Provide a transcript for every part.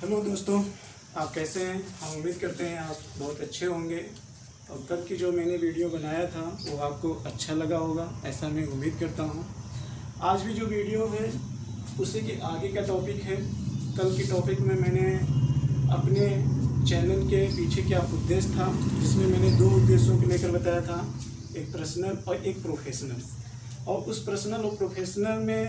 Hello दोस्तों, आप कैसे हैं। हम उम्मीद करते हैं आप बहुत अच्छे होंगे और कल की जो मैंने वीडियो बनाया था वो आपको अच्छा लगा होगा, ऐसा मैं उम्मीद करता हूं। आज भी जो वीडियो है उसी के आगे का टॉपिक है। कल की टॉपिक में मैंने अपने चैनल के पीछे क्या उद्देश्य था, जिसमें मैंने दो उद्देश्यों को लेकर बताया था, एक पर्सनल और एक प्रोफेशनल। और उस पर्सनल और प्रोफेशनल में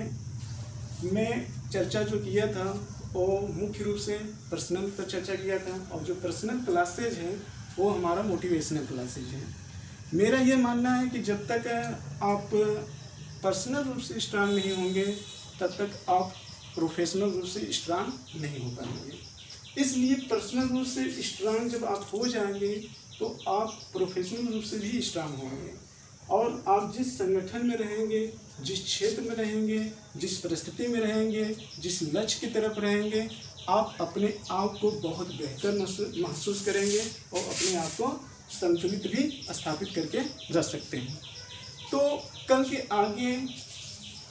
मैं चर्चा जो किया था वो मुख्य रूप से पर्सनल पर चर्चा किया था। और जो पर्सनल क्लासेज हैं वो हमारा मोटिवेशनल क्लासेज है। मेरा ये मानना है कि जब तक आप पर्सनल रूप से स्ट्रांग नहीं होंगे तब तक आप प्रोफेशनल रूप से स्ट्रांग नहीं हो पाएंगे। इसलिए पर्सनल रूप से स्ट्रांग जब आप हो जाएंगे तो आप प्रोफेशनल रूप से भी स्ट्रांग होंगे। और आप जिस संगठन में रहेंगे, जिस क्षेत्र में रहेंगे, जिस परिस्थिति में रहेंगे, जिस लक्ष्य की तरफ रहेंगे, आप अपने आप को बहुत बेहतर महसूस करेंगे और अपने आप को संतुलित भी स्थापित करके रख सकते हैं। तो कल के आगे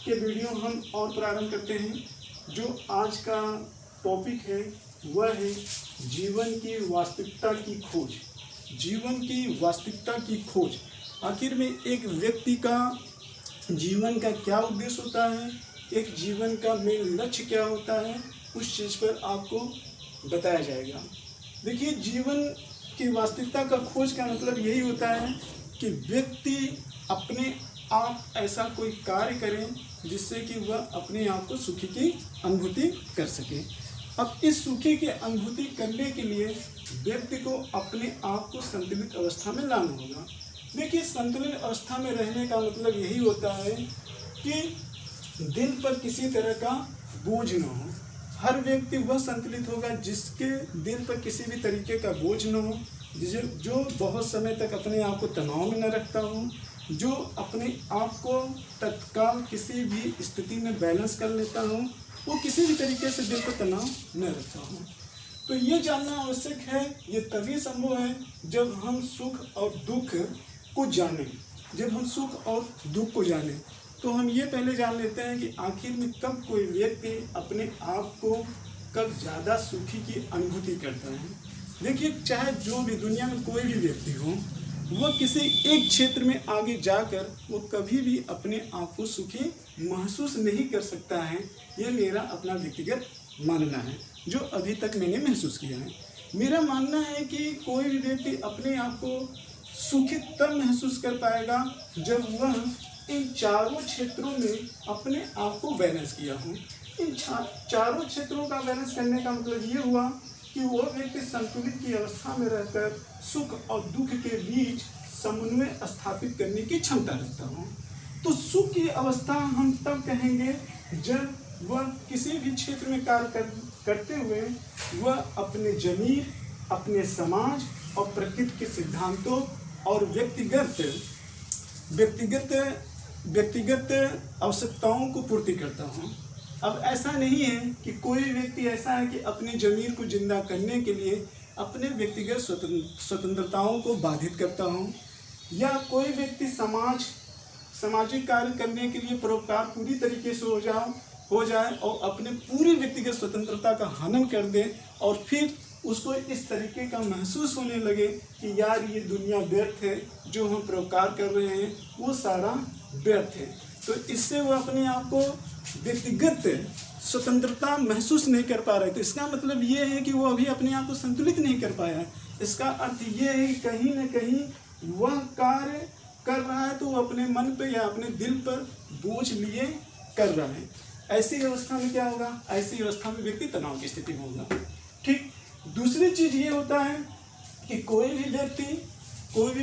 के वीडियो हम और प्रारंभ करते हैं। जो आज का टॉपिक है वह है जीवन की वास्तविकता की खोज। जीवन की वास्तविकता की खोज। आखिर में एक व्यक्ति का जीवन का क्या उद्देश्य होता है, एक जीवन का मेन लक्ष्य क्या होता है, उस चीज़ पर आपको बताया जाएगा। देखिए, जीवन की वास्तविकता का खोज का मतलब यही होता है कि व्यक्ति अपने आप ऐसा कोई कार्य करें जिससे कि वह अपने आप को सुखी की अनुभूति कर सके। अब इस सुखी की अनुभूति करने के लिए व्यक्ति को अपने आप को संतुलित अवस्था में लाना होगा। देखिए, संतुलित अवस्था में रहने का मतलब यही होता है कि दिल पर किसी तरह का बोझ न हो। हर व्यक्ति वह संतुलित होगा जिसके दिल पर किसी भी तरीके का बोझ न हो, जो बहुत समय तक अपने आप को तनाव में न रखता हो, जो अपने आप को तत्काल किसी भी स्थिति में बैलेंस कर लेता हो, वो किसी भी तरीके से दिल पर तनाव न रखता हो। तो ये जानना आवश्यक है। ये तभी संभव है जब हम सुख और दुख को जानें। जब हम सुख और दुख को जानें तो हम ये पहले जान लेते हैं कि आखिर में कब कोई व्यक्ति अपने आप को कब ज़्यादा सुखी की अनुभूति करता है। देखिए, चाहे जो भी दुनिया में कोई भी व्यक्ति हो, वह किसी एक क्षेत्र में आगे जाकर वो कभी भी अपने आप को सुखी महसूस नहीं कर सकता है। यह मेरा अपना व्यक्तिगत मानना है, जो अभी तक मैंने महसूस किया है। मेरा मानना है कि कोई भी व्यक्ति अपने आप को सुखी तब महसूस कर पाएगा जब वह इन चारों क्षेत्रों में अपने आप को बैलेंस किया हो। इन चारों क्षेत्रों का बैलेंस करने का मतलब ये हुआ कि वह व्यक्ति संतुलित की अवस्था में रहकर सुख और दुख के बीच समन्वय स्थापित करने की क्षमता रखता हो। तो सुख की अवस्था हम तब कहेंगे जब वह किसी भी क्षेत्र में कार्य करते हुए वह अपने जमीन, अपने समाज और प्रकृति के सिद्धांतों और व्यक्तिगत आवश्यकताओं को पूर्ति करता हूँ। अब ऐसा नहीं है कि कोई व्यक्ति ऐसा है कि अपनी जमीन को जिंदा करने के लिए अपने व्यक्तिगत स्वतंत्रताओं को बाधित करता हूँ, या कोई व्यक्ति सामाजिक कार्य करने के लिए परोपकार पूरी तरीके से हो जाए और अपने पूरी व्यक्तिगत स्वतंत्रता का हनन कर दे और फिर उसको इस तरीके का महसूस होने लगे कि यार ये दुनिया व्यर्थ है, जो हम परोपकार कर रहे हैं वो सारा व्यर्थ है। तो इससे वो अपने आप को व्यक्तिगत स्वतंत्रता महसूस नहीं कर पा रहे। तो इसका मतलब ये है कि वो अभी अपने आप को संतुलित नहीं कर पाया है। इसका अर्थ ये है कि कहीं न कहीं वह कार्य कर रहा है तो वो अपने मन पे या अपने दिल पर बोझ लिए कर रहा है। ऐसी अवस्था में क्या होगा? ऐसी अवस्था में व्यक्ति तनाव की स्थिति में होगा। ठीक। दूसरी चीज़ ये होता है कि कोई भी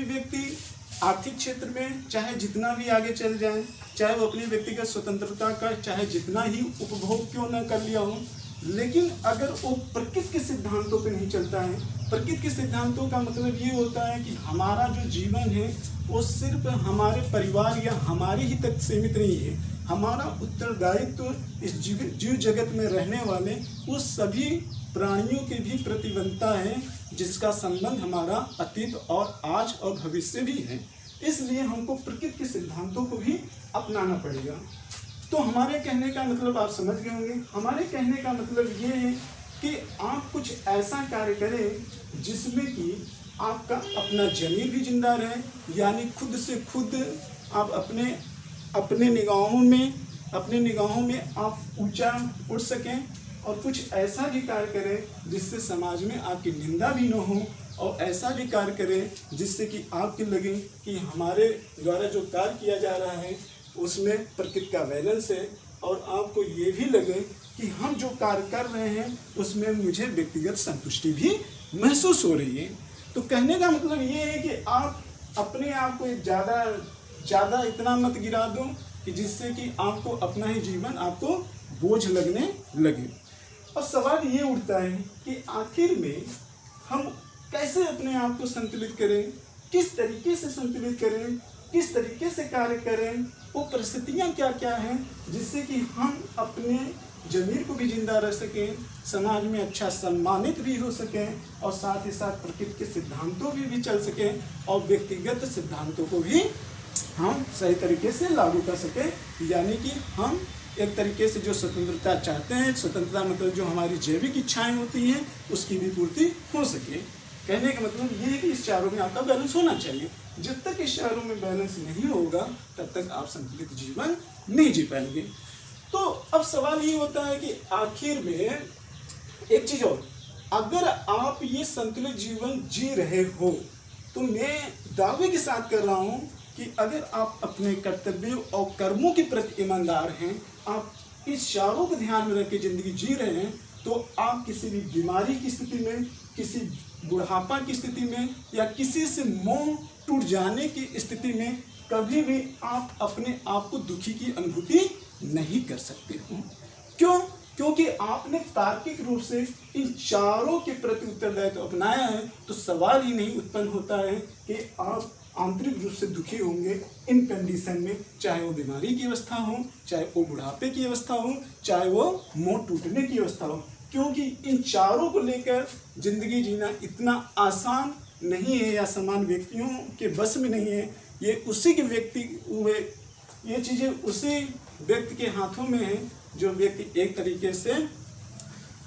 व्यक्ति आर्थिक क्षेत्र में चाहे जितना भी आगे चल जाए, चाहे वो अपनी व्यक्तिगत स्वतंत्रता का चाहे जितना ही उपभोग क्यों न कर लिया हो, लेकिन अगर वो प्रकृति के सिद्धांतों पे नहीं चलता है। प्रकृति के सिद्धांतों का मतलब ये होता है कि हमारा जो जीवन है वो सिर्फ हमारे परिवार या हमारे ही तक सीमित नहीं है। हमारा उत्तरदायित्व इस जीव जगत में रहने वाले उस सभी प्राणियों के भी प्रति बनता है जिसका संबंध हमारा अतीत और आज और भविष्य भी है। इसलिए हमको प्रकृति के सिद्धांतों को भी अपनाना पड़ेगा। तो हमारे कहने का मतलब आप समझ गए होंगे। हमारे कहने का मतलब ये है कि आप कुछ ऐसा कार्य करें जिसमें कि आपका अपना ज़मीर भी जिंदा रहे, यानी खुद से खुद आप अपने निगाहों में आप ऊंचा उठ सकें, और कुछ ऐसा भी कार्य करें जिससे समाज में आपकी निंदा भी न हो, और ऐसा भी कार्य करें जिससे कि आपके लगे कि हमारे द्वारा जो कार्य किया जा रहा है उसमें प्रकृति का बैलेंस है, और आपको ये भी लगे कि हम जो कार्य कर रहे हैं उसमें मुझे व्यक्तिगत संतुष्टि भी महसूस हो रही है। तो कहने का मतलब ये है कि आप अपने आप को ज़्यादा इतना मत गिरा दो कि जिससे कि आपको अपना ही जीवन आपको बोझ लगने लगे। और सवाल ये उठता है कि आखिर में हम कैसे अपने आप को संतुलित करें, किस तरीके से संतुलित करें, किस तरीके से कार्य करें, वो परिस्थितियाँ क्या क्या हैं जिससे कि हम अपने ज़मीर को भी जिंदा रह सकें, समाज में अच्छा सम्मानित भी हो सकें, और साथ ही साथ प्रकृति के सिद्धांतों भी चल सकें, और व्यक्तिगत सिद्धांतों को भी हम सही तरीके से लागू कर सकें। यानी कि हम एक तरीके से जो स्वतंत्रता चाहते हैं, स्वतंत्रता मतलब जो हमारी जैविक इच्छाएं होती हैं उसकी भी पूर्ति हो सके। कहने का मतलब ये है कि इस चारों में आपका बैलेंस होना चाहिए। जब तक इस चारों में बैलेंस नहीं होगा तब तक आप संतुलित जीवन नहीं जी पाएंगे। तो अब सवाल ये होता है कि आखिर में एक चीज़ और, अगर आप ये संतुलित जीवन जी रहे हो तो मैं दावे के साथ कर रहा हूँ कि अगर आप अपने कर्तव्यों और कर्मों के प्रति ईमानदार हैं, आप इस चारों को ध्यान में रख के ज़िंदगी जी रहे हैं, तो आप किसी भी बीमारी की स्थिति में, किसी बुढ़ापा की स्थिति में, या किसी से मोह टूट जाने की स्थिति में कभी भी आप अपने आप को दुखी की अनुभूति नहीं कर सकते हो। क्यों? क्योंकि आपने तार्किक रूप से इन चारों के प्रति उत्तरदायित्व अपनाया है। तो सवाल ही नहीं उत्पन्न होता है कि आप आंतरिक रूप से दुखी होंगे इन कंडीशन में, चाहे वो बीमारी की अवस्था हो, चाहे वो बुढ़ापे की अवस्था हो, चाहे वो मोह टूटने की अवस्था हो, क्योंकि इन चारों को लेकर जिंदगी जीना इतना आसान नहीं है, या समान व्यक्तियों के बस में नहीं है। ये चीज़ें उसी व्यक्ति के हाथों में है जो व्यक्ति एक तरीके से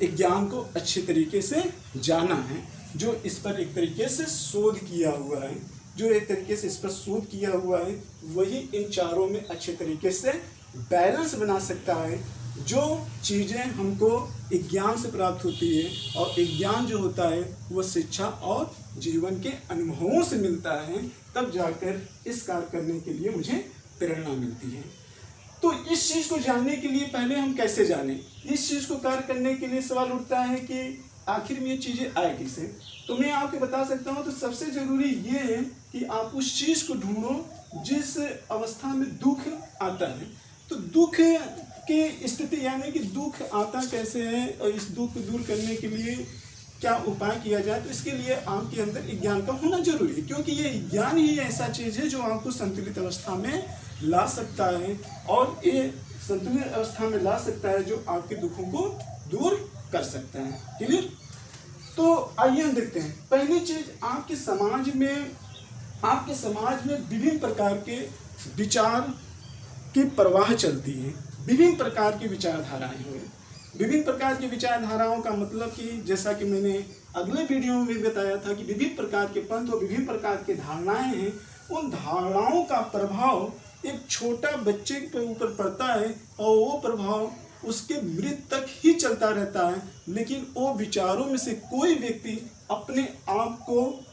एक ज्ञान को अच्छे तरीके से जाना है, जो इस पर एक तरीके से शोध किया हुआ है, वही इन चारों में अच्छे तरीके से बैलेंस बना सकता है। जो चीज़ें हमको एक ज्ञान से प्राप्त होती है, और एक ज्ञान जो होता है वो शिक्षा और जीवन के अनुभवों से मिलता है, तब जाकर इस कार्य करने के लिए मुझे प्रेरणा मिलती है। तो इस चीज़ को जानने के लिए पहले हम कैसे जानें? इस चीज़ को कार्य करने के लिए सवाल उठता है कि आखिर में ये चीज़ें आएगी से। तो मैं आपको बता सकता हूँ, तो सबसे ज़रूरी ये है कि आप उस चीज़ को ढूंढो जिस अवस्था में दुख आता है। तो दुख की स्थिति, यानी कि दुख आता कैसे है और इस दुख को दूर करने के लिए क्या उपाय किया जाए, तो इसके लिए आपके अंदर एक ज्ञान का होना जरूरी है, क्योंकि ये ज्ञान ही ऐसा चीज़ है जो आपको संतुलित अवस्था में ला सकता है, और ये संतुलित अवस्था में ला सकता है जो आपके दुखों को दूर कर सकता है। क्लियर? तो आइए हम देखते हैं। पहली चीज, आपके समाज में विभिन्न प्रकार के विचार की प्रवाह चलती है, विभिन्न प्रकार की विचारधाराएं हुई। विभिन्न प्रकार की विचारधाराओं का मतलब कि जैसा कि मैंने अगले वीडियो में भी बताया था कि विभिन्न प्रकार के पंथ और विभिन्न प्रकार की धारणाएं हैं। उन धारणाओं का प्रभाव एक छोटा बच्चे के ऊपर पड़ता है, और वो प्रभाव उसके मृत्यु तक ही चलता रहता है, लेकिन वो विचारों में से कोई व्यक्ति अपने आप को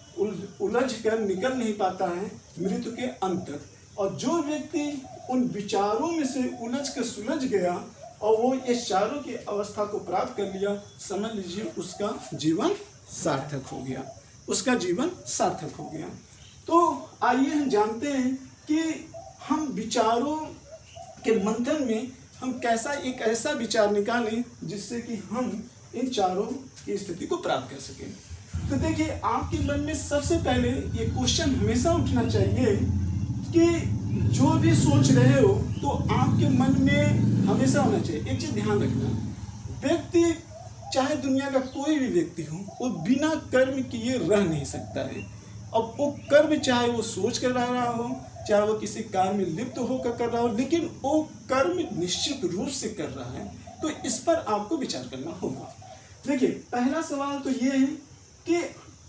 उलझ कर निकल नहीं पाता है मृत्यु के अंत तक। और जो व्यक्ति उन विचारों में से उलझ कर सुलझ गया और वो ये चारों की अवस्था को प्राप्त कर लिया, समझ लीजिए उसका जीवन सार्थक हो गया, उसका जीवन सार्थक हो गया। तो आइए हम जानते हैं कि हम विचारों के मंथन में हम कैसा एक ऐसा विचार निकालें जिससे कि हम इन चारों की स्थिति को प्राप्त कर सकें। तो देखिए, आपके मन में सबसे पहले ये क्वेश्चन हमेशा उठना चाहिए कि जो भी सोच रहे हो तो आपके मन में हमेशा होना चाहिए। एक चीज ध्यान रखना, व्यक्ति चाहे दुनिया का कोई भी व्यक्ति हो, वो बिना कर्म किए रह नहीं सकता है। अब वो कर्म चाहे वो सोच कर रहा हो, चाहे वो किसी कार्य में लिप्त होकर कर रहा हो, लेकिन वो कर्म निश्चित रूप से कर रहा है। तो इस पर आपको विचार करना होगा। देखिए, पहला सवाल तो ये है कि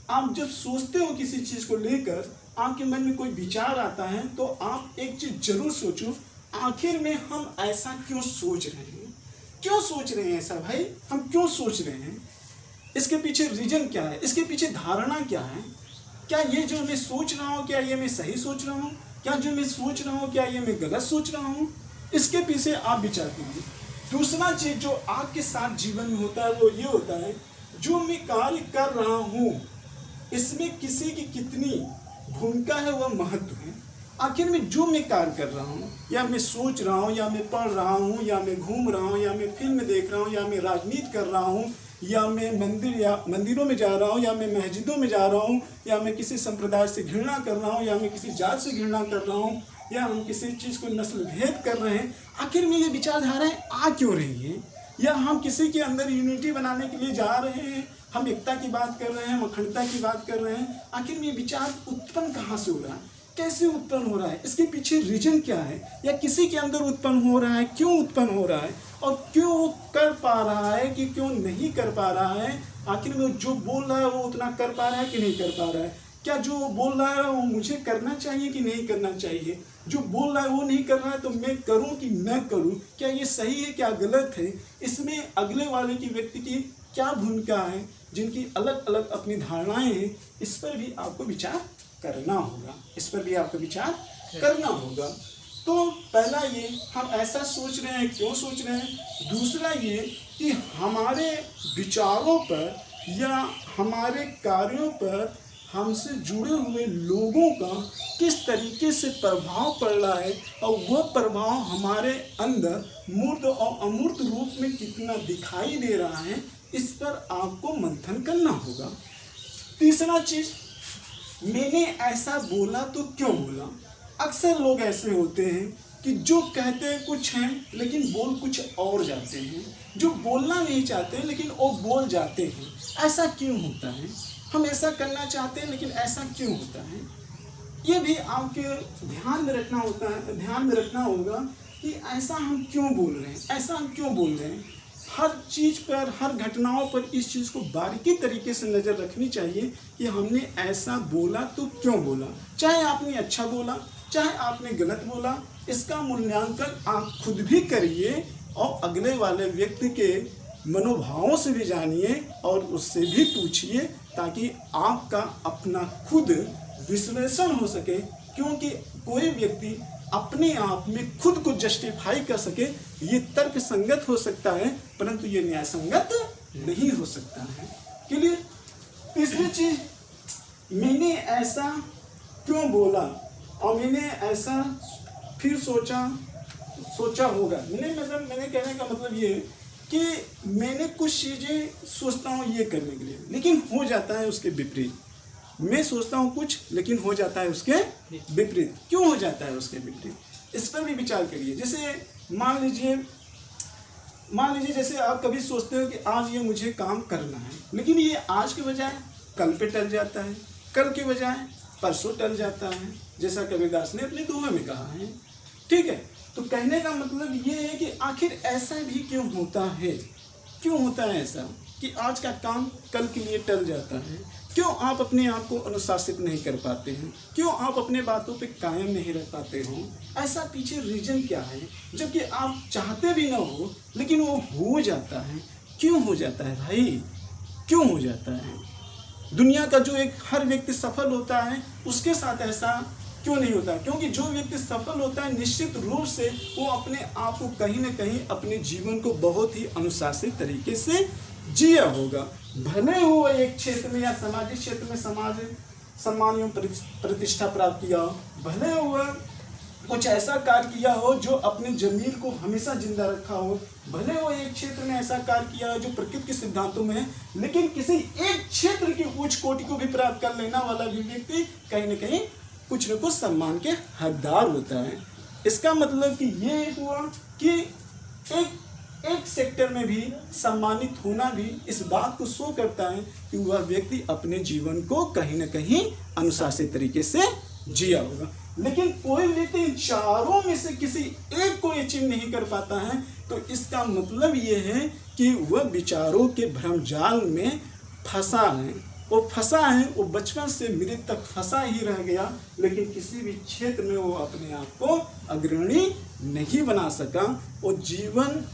आप जब सोचते हो किसी चीज़ को लेकर, आपके मन में कोई विचार आता है, तो आप एक चीज़ जरूर सोचो, आखिर में हम ऐसा क्यों सोच रहे हैं? क्यों सोच रहे हैं ऐसा भाई? हम क्यों सोच रहे हैं? इसके पीछे रीजन क्या है? इसके पीछे धारणा क्या है? क्या ये जो मैं सोच रहा हूँ, क्या ये मैं सही सोच रहा हूँ? क्या जो मैं सोच रहा हूँ, क्या ये मैं गलत सोच रहा हूँ? इसके पीछे आप विचार कीजिए। दूसरा चीज जो आपके साथ जीवन में होता है वो ये होता है, जो मैं कार्य कर रहा हूँ इसमें किसी की कितनी भूमिका है, वह महत्व है। आखिर में जो मैं कार्य कर रहा हूँ, या मैं सोच रहा हूँ, या मैं पढ़ रहा हूँ, या मैं घूम रहा हूँ, या मैं फिल्म देख रहा हूँ, या मैं राजनीति कर रहा हूँ, या मैं मंदिरों में जा रहा हूँ, या मैं मस्जिदों में जा रहा हूँ, या मैं किसी संप्रदाय से घृणा कर रहा हूँ, या मैं किसी जात से घृणा कर रहा हूँ, या हम किसी चीज़ को नस्ल भेद कर रहे हैं, आखिर में ये विचारधाराएं आ क्यों रही हैं? या हम किसी के अंदर यूनिटी बनाने के लिए जा रहे हैं, हम एकता की बात कर रहे हैं, हम अखंडता की बात कर रहे हैं, आखिर में ये विचार उत्पन्न कहाँ से हो रहा है, कैसे उत्पन्न हो रहा है, इसके पीछे रीजन क्या है, या किसी के अंदर उत्पन्न हो रहा है, क्यों उत्पन्न हो रहा है, और क्यों कर पा रहा है कि क्यों नहीं कर पा रहा है? आखिर में जो बोल रहा है वो उतना कर पा रहा है कि नहीं कर पा रहा है? क्या जो बोल रहा है वो मुझे करना चाहिए कि नहीं करना चाहिए? जो बोल रहा है वो नहीं कर रहा है तो मैं करूं कि न करूं? क्या ये सही है, क्या गलत है? इसमें अगले वाले की व्यक्ति की क्या भूमिका है, जिनकी अलग अलग अपनी धारणाएं हैं, इस पर भी आपको विचार करना होगा। इस पर भी आपको विचार करना होगा। तो पहला ये, हम ऐसा सोच रहे हैं, क्यों सोच रहे हैं? दूसरा ये कि हमारे विचारों पर या हमारे कार्यों पर हमसे जुड़े हुए लोगों का किस तरीके से प्रभाव पड़ रहा है, और वह प्रभाव हमारे अंदर मूर्त और अमूर्त रूप में कितना दिखाई दे रहा है, इस पर आपको मंथन करना होगा। तीसरा चीज, मैंने ऐसा बोला तो क्यों बोला? अक्सर लोग ऐसे होते हैं कि जो कहते हैं कुछ हैं लेकिन बोल कुछ और जाते हैं, जो बोलना नहीं चाहते लेकिन वो बोल जाते हैं। ऐसा क्यों होता है? हम ऐसा करना चाहते हैं लेकिन ऐसा क्यों होता है? ये भी आपके ध्यान में रखना होगा कि ऐसा हम क्यों बोल रहे हैं, ऐसा हम क्यों बोल रहे हैं। हर चीज़ पर, हर घटनाओं पर इस चीज़ को बारीकी तरीके से नज़र रखनी चाहिए कि हमने ऐसा बोला तो क्यों बोला। चाहे आपने अच्छा बोला, चाहे आपने गलत बोला, इसका मूल्यांकन आप खुद भी करिए और अगले वाले व्यक्ति के मनोभावों से भी जानिए और उससे भी पूछिए, ताकि आपका अपना खुद विश्लेषण हो सके। क्योंकि कोई व्यक्ति अपने आप में खुद को जस्टिफाई कर सके, ये तर्क संगत हो सकता है परंतु ये न्याय संगत नहीं हो सकता है। क्लियर? तीसरी चीज, मैंने ऐसा क्यों बोला और मैंने ऐसा फिर सोचा होगा। मैंने कहने का मतलब ये है कि मैंने कुछ चीज़ें सोचता हूँ ये करने के लिए, लेकिन हो जाता है उसके विपरीत। मैं सोचता हूँ कुछ लेकिन हो जाता है उसके विपरीत। क्यों हो जाता है उसके विपरीत, इस पर भी विचार करिए। जैसे मान लीजिए जैसे आप कभी सोचते हो कि आज ये मुझे काम करना है, लेकिन ये आज के बजाय कल पे टल जाता है, कल के बजाय परसों टल जाता है, जैसा कबीरदास ने अपने दोहे में कहा है। ठीक है, तो कहने का मतलब ये है कि आखिर ऐसा भी क्यों होता है? क्यों होता है ऐसा कि आज का काम कल के लिए टल जाता है? क्यों आप अपने आप को अनुशासित नहीं कर पाते हैं? क्यों आप अपने बातों पे कायम नहीं रह पाते हो? ऐसा पीछे रीजन क्या है? जबकि आप चाहते भी ना हो लेकिन वो हो जाता है। क्यों हो जाता है भाई? क्यों हो जाता है? दुनिया का जो एक हर व्यक्ति सफल होता है उसके साथ ऐसा क्यों नहीं होता? क्योंकि जो व्यक्ति सफल होता है निश्चित रूप से वो अपने आप को कहीं ना कहीं अपने जीवन को बहुत ही अनुशासित तरीके से जिया होगा। भले हो एक क्षेत्र में या सामाजिक क्षेत्र में समाज सम्मान एवं प्रतिष्ठा प्राप्त किया हो, भले हुआ कुछ ऐसा कार्य किया हो जो अपने जमीर को हमेशा जिंदा रखा हो, भले वो एक क्षेत्र में ऐसा कार्य किया हो जो प्रकृति के सिद्धांतों में है, लेकिन किसी एक क्षेत्र की उच्च कोटि को भी प्राप्त कर लेना वाला भी व्यक्ति कहीं न कहीं कुछ न कुछ सम्मान के हकदार होता है। इसका मतलब कि ये हुआ कि एक सेक्टर में भी सम्मानित होना भी इस बात को शो करता है कि वह व्यक्ति अपने जीवन को कहीं न कहीं अनुशासित तरीके से जिया होगा। लेकिन कोई व्यक्ति इन चारों में से किसी एक को अचीव नहीं कर पाता है, तो इसका मतलब ये है कि वह विचारों के भ्रमजाल में फंसा है। वो फंसा है, वो बचपन से मृत्यु तक फंसा ही रह गया, लेकिन किसी भी क्षेत्र में वो अपने आप को अग्रणी नहीं बना सका। वो जीवन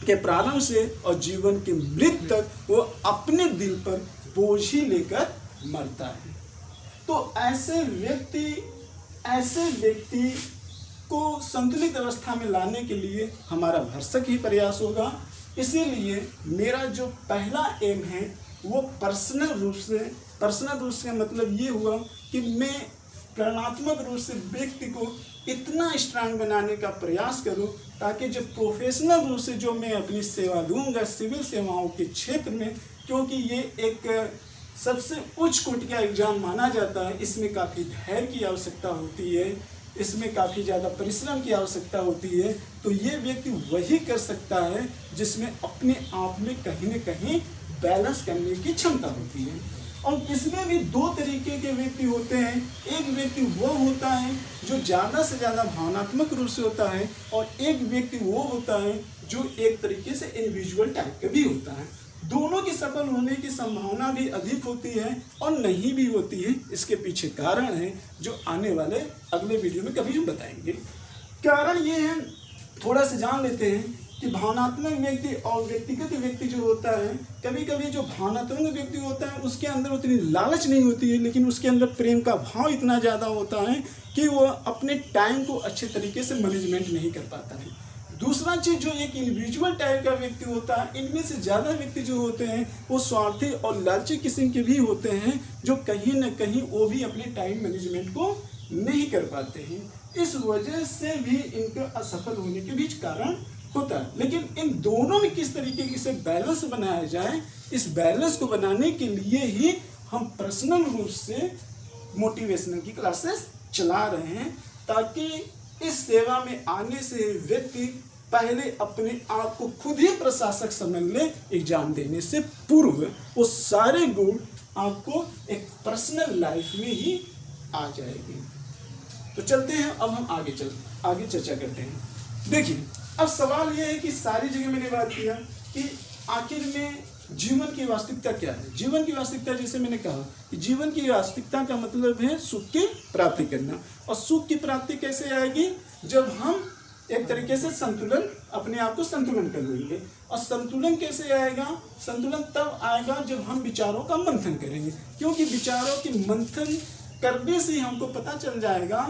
के प्रारंभ से और जीवन के मृत्यु तक वो अपने दिल पर बोझ ही लेकर मरता है। तो ऐसे व्यक्ति को संतुलित अवस्था में लाने के लिए हमारा भरसक ही प्रयास होगा। इसीलिए मेरा जो पहला एम है वो पर्सनल रूप से मतलब ये हुआ कि मैं प्रेरणात्मक रूप से व्यक्ति को इतना स्ट्रांग बनाने का प्रयास करूं ताकि जो प्रोफेशनल रूप से जो मैं अपनी सेवा दूंगा सिविल सेवाओं के क्षेत्र में, क्योंकि ये एक सबसे उच्च कोटि का एग्जाम माना जाता है, इसमें काफ़ी धैर्य की आवश्यकता होती है, इसमें काफ़ी ज़्यादा परिश्रम की आवश्यकता होती है। तो ये व्यक्ति वही कर सकता है जिसमें अपने आप में कहीं न कहीं बैलेंस करने की क्षमता होती है। और इसमें भी दो तरीके के व्यक्ति होते हैं। एक व्यक्ति वो होता है जो ज़्यादा से ज़्यादा भावनात्मक रूप से होता है, और एक व्यक्ति वो होता है जो एक तरीके से इंडिविजुअल टाइप का भी होता है। दोनों की सफल होने की संभावना भी अधिक होती है और नहीं भी होती है। इसके पीछे कारण है जो आने वाले अगले वीडियो में कभी हम बताएंगे। कारण ये है, थोड़ा सा जान लेते हैं कि भावनात्मक व्यक्ति और व्यक्तिगत व्यक्ति जो होता है, कभी कभी जो भावनात्मक व्यक्ति होता है उसके अंदर उतनी लालच नहीं होती है, लेकिन उसके अंदर प्रेम का भाव इतना ज़्यादा होता है कि वो अपने टाइम को अच्छे तरीके से मैनेजमेंट नहीं कर पाता है। दूसरा चीज़, जो एक इंडिविजुअल टाइप का व्यक्ति होता है, इनमें से ज़्यादा व्यक्ति जो होते हैं वो स्वार्थी और लालची किस्म के भी होते हैं, जो कहीं ना कहीं वो भी अपने टाइम मैनेजमेंट को नहीं कर पाते हैं। इस वजह से भी इनका असफल होने के बीच कारण होता है। लेकिन इन दोनों में किस तरीके से बैलेंस बनाया जाए, इस बैलेंस को बनाने के लिए ही हम पर्सनल रूप से मोटिवेशनल की क्लासेस चला रहे हैं, ताकि इस सेवा में आने से व्यक्ति पहले अपने आप को खुद ही प्रशासक समझ ले। एग्जाम देने से पूर्व वो सारे गुण आपको एक पर्सनल लाइफ में ही आ जाएगी। तो चलते हैं, अब हम आगे चर्चा करते हैं। देखिए, अब सवाल यह है कि सारी जगह मैंने बात किया कि आखिर में जीवन की वास्तविकता क्या है। जीवन की वास्तविकता, जैसे मैंने कहा कि जीवन की वास्तविकता का मतलब है सुख की प्राप्ति करना। और सुख की प्राप्ति कैसे आएगी? जब हम एक तरीके से संतुलन, अपने आप को संतुलन कर लेंगे। और संतुलन कैसे आएगा? संतुलन तब आएगा जब हम विचारों का मंथन करेंगे, क्योंकि विचारों की मंथन करने से हमको पता चल जाएगा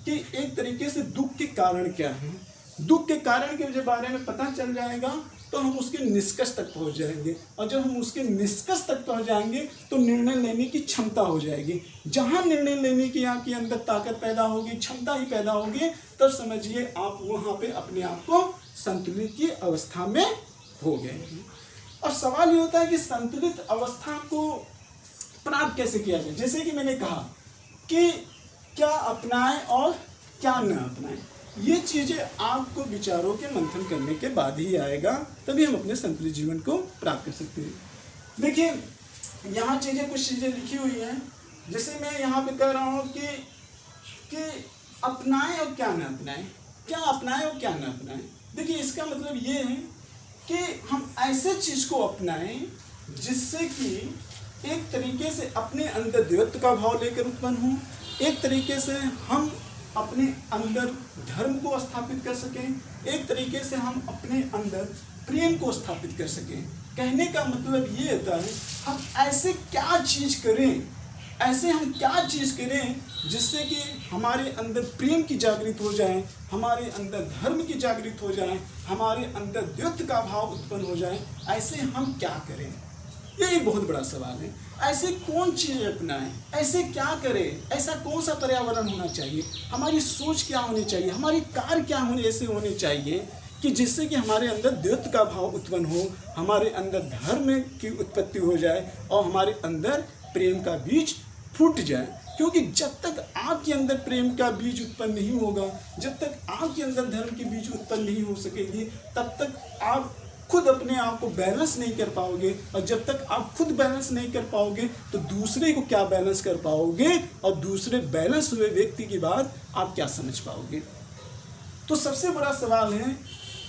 कि एक तरीके से दुख के कारण क्या है। दुख के कारण के बारे में पता चल जाएगा तो हम उसके निष्कर्ष तक पहुंच जाएंगे, और जब हम उसके निष्कर्ष तक पहुंच जाएंगे तो निर्णय लेने की क्षमता हो जाएगी। जहां निर्णय लेने की आपके अंदर ताकत पैदा होगी, क्षमता ही पैदा होगी, तब समझिए आप वहां पे अपने आप को संतुलित की अवस्था में हो गए। और सवाल ये होता है कि संतुलित अवस्था को प्राप्त कैसे किया जाए। जैसे कि मैंने कहा कि क्या अपनाएं और क्या न अपनाएं, ये चीज़ें आपको विचारों के मंथन करने के बाद ही आएगा, तभी हम अपने संतुलित जीवन को प्राप्त कर सकते हैं। देखिए, यहाँ कुछ चीज़ें लिखी हुई हैं। जैसे मैं यहाँ पे कह रहा हूँ कि अपनाएं और क्या न अपनाएं, क्या अपनाएं और क्या न अपनाएं। देखिए, इसका मतलब ये है कि हम ऐसे चीज़ को अपनाएं जिससे कि एक तरीके से अपने अंदर द्वैत्व का भाव लेकर उत्पन्न हो, एक तरीके से हम अपने अंदर धर्म को स्थापित कर सकें, एक तरीके से हम अपने अंदर प्रेम को स्थापित कर सकें। कहने का मतलब ये होता है, हम ऐसे क्या चीज़ करें जिससे कि हमारे अंदर प्रेम की जागृत हो जाए, हमारे अंदर धर्म की जागृत हो जाए, हमारे अंदर द्वैत्व का भाव उत्पन्न हो जाए। ऐसे हम क्या करें, यही बहुत बड़ा सवाल है। ऐसे कौन चीज़ अपनाएं, ऐसे क्या करें, ऐसा कौन सा पर्यावरण होना चाहिए, हमारी सोच क्या होनी चाहिए, हमारी कार्य क्या ऐसे होने चाहिए कि जिससे कि हमारे अंदर द्वैत्व का भाव उत्पन्न हो, हमारे अंदर धर्म की उत्पत्ति हो जाए और हमारे अंदर प्रेम का बीज फूट जाए। क्योंकि जब तक आपके अंदर प्रेम का बीज उत्पन्न नहीं होगा, जब तक आपके अंदर धर्म की बीज उत्पन्न नहीं हो सकेगी, तब तक आप खुद अपने आप को बैलेंस नहीं कर पाओगे। और जब तक आप खुद बैलेंस नहीं कर पाओगे तो दूसरे को क्या बैलेंस कर पाओगे, और दूसरे बैलेंस हुए व्यक्ति की बात आप क्या समझ पाओगे। तो सबसे बड़ा सवाल है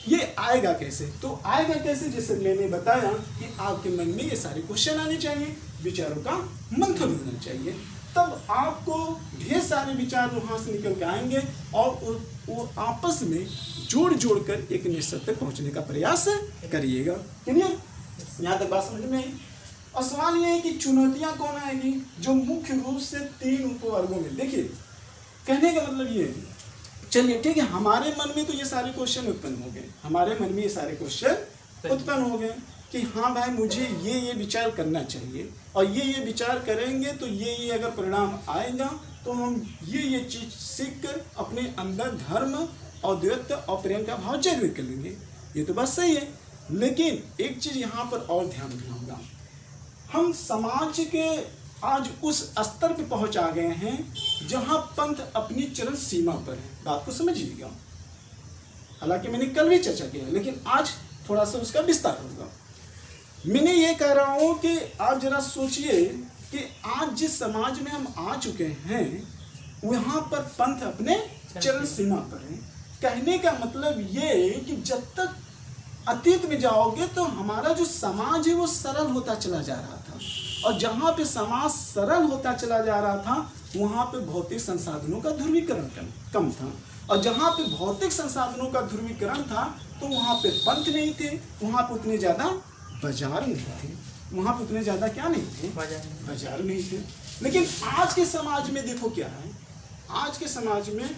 ये आएगा कैसे? तो आएगा कैसे, जैसे मैंने बताया कि आपके मन में ये सारे क्वेश्चन आने चाहिए, विचारों का मंथन होना चाहिए, तब आपको ढेर सारे विचार वहाँ से निकल के आएंगे और वो आपस में जोड़ कर एक निश्चित तक पहुँचने का प्रयास करिएगा। क्लियर? यहाँ तक बात समझ में आई। और सवाल ये है कि चुनौतियाँ कौन आएगी? जो मुख्य रूप से 3 उपवर्गों में, देखिए कहने का मतलब ये है, चलिए ठीक है, हमारे मन में तो ये सारे क्वेश्चन उत्पन्न हो गए, हमारे मन में ये सारे क्वेश्चन उत्पन्न हो गए कि हाँ भाई मुझे ये विचार करना चाहिए और ये विचार करेंगे तो ये अगर परिणाम आएगा तो हम ये चीज़ सीख कर अपने अंदर धर्म और द्वैत और प्रेम का भाव जागृत कर लेंगे। ये तो बात सही है, लेकिन एक चीज़ यहाँ पर और ध्यान रखना होगा, हम समाज के आज उस स्तर पे पहुँच आ गए हैं जहाँ पंथ अपनी चरम सीमा पर है। बात को समझिएगा, हालांकि मैंने कल भी चर्चा किया है, लेकिन आज थोड़ा सा उसका विस्तार होगा। मैंने ये कह रहा हूँ कि आप जरा सोचिए कि आज जिस समाज में हम आ चुके हैं वहाँ पर पंथ अपने चरम सीमा पर है। कहने का मतलब ये कि जब तक अतीत में जाओगे तो हमारा जो समाज है वो सरल होता चला जा रहा था, और जहाँ पे समाज सरल होता चला जा रहा था वहाँ पे भौतिक संसाधनों का ध्रुवीकरण कम था, और जहाँ पे भौतिक संसाधनों का ध्रुवीकरण था तो वहाँ पे पंथ नहीं थे, वहाँ पे उतने ज़्यादा बाजार नहीं थे, वहाँ पे उतने ज़्यादा क्या नहीं थे, बाजार नहीं थे। लेकिन आज के समाज में देखो क्या है, आज के समाज में